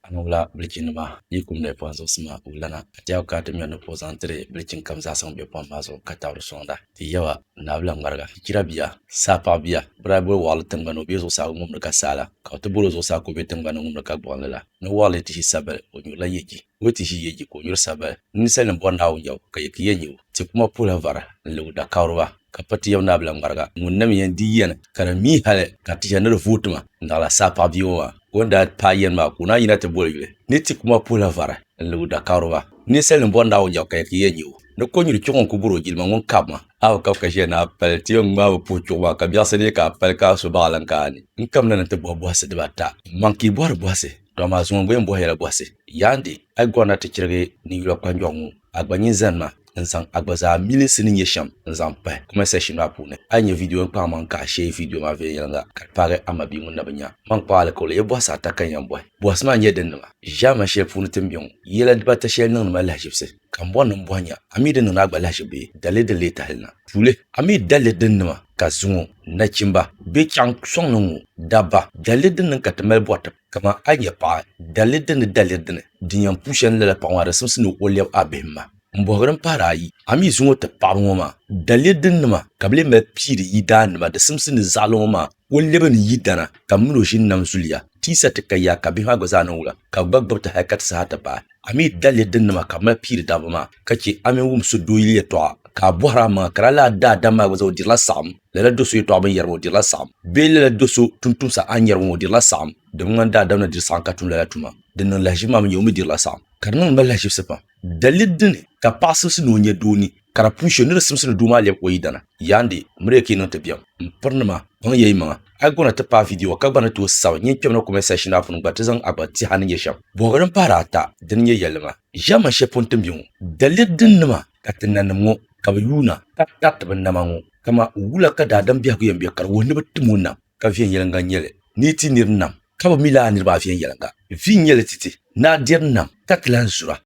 anula blichin ma yikum ne ponzo sma ulana tiaw ka te meno pozantre blichin kam za sang be pon mazo katawr sonda ti yawa nabla ngarga kira biya sapa biya brabo wal tangano bezo sa ngum ka sala ka to bolo zo sa ko be tangano ngum ka bonla no wale ti sabal o nyula yeji woti hi yeji ko nyur sabal ni selen bonda o yaw ka yeki yenyu ti kuma pula vara le da kawrwa ka pati yaw nabla ngarga mun nam yen di yen kara mi hale ka ti janar vutuma ndala sapa biyo wanda pa yen ma kuna yina te bolile ni ti kuma pula vara lu da karwa ni selen bonda o yakay ki yenyu no ko nyuri chongon ku buro jilma ngon kama aw ka ka jena pal ti yong ma pu chwa ka biasa ni ka pal ka su balan kani nkam nan te bo se de bata manki bor se to ma zon bo hela se yandi ay gona te kirge ni lo kwa njongu agbanyin zanma nsan agbaza mili sinin yesham nsan pa kuma session na pune anya video pa man ka share video ma ve yanga ka pare amabi mun na banya man pa ala ko le bossa ta kan yan boy boss ma nye den ma jama she pune tembion yela ba ta share nan ma la jibse kan bon nan bonya ami den na agba la jibe dale ta helna tule ami dale den ma ka zungo na chimba be chang song no daba dale den ka tamel bota kama anya pa dale den dinyam pushen la pa wa resumsinu olya abemma mbohran parayi ami zungo te pabngoma dalidin nima kable me piri yidan nima de simsini zaloma wolleben yidana kamno shin nam zuliya tisa te kaya kabi ha gozana wula ka bagbab ta hakat sa ta ba ami dalidin nima kamma piri dabama kace ami wum su doyile to ka bohra ma krala da dama gozo dirla sam la dosu to ban yarwo dirla sam bele dosu tuntum sa an yarwo dirla sam de nganda damna dir sankatun la tuma de nan la jima mi yomi dirla sam karnan ma la jipsepa dalidin ka pasu sinu nye doni kara pusho ni simsinu duma le ko yidana yandi mre ki non te biam mparnama on yey ma agona te pa video ka bana to saw nyi pemno ko message na funu gbatte zan abati hanin yesham bogaran parata den nye yelma jama shepon tembion dalidin ma katinan mo ka yuna tat ban namango kama wula ka dadan biya ku yambe kar woni batumuna ka fiyen yelanga nyele ni tinir nam ka ba mila nir ba fiyen yelanga fiyen yele titi na dir nam taklan sura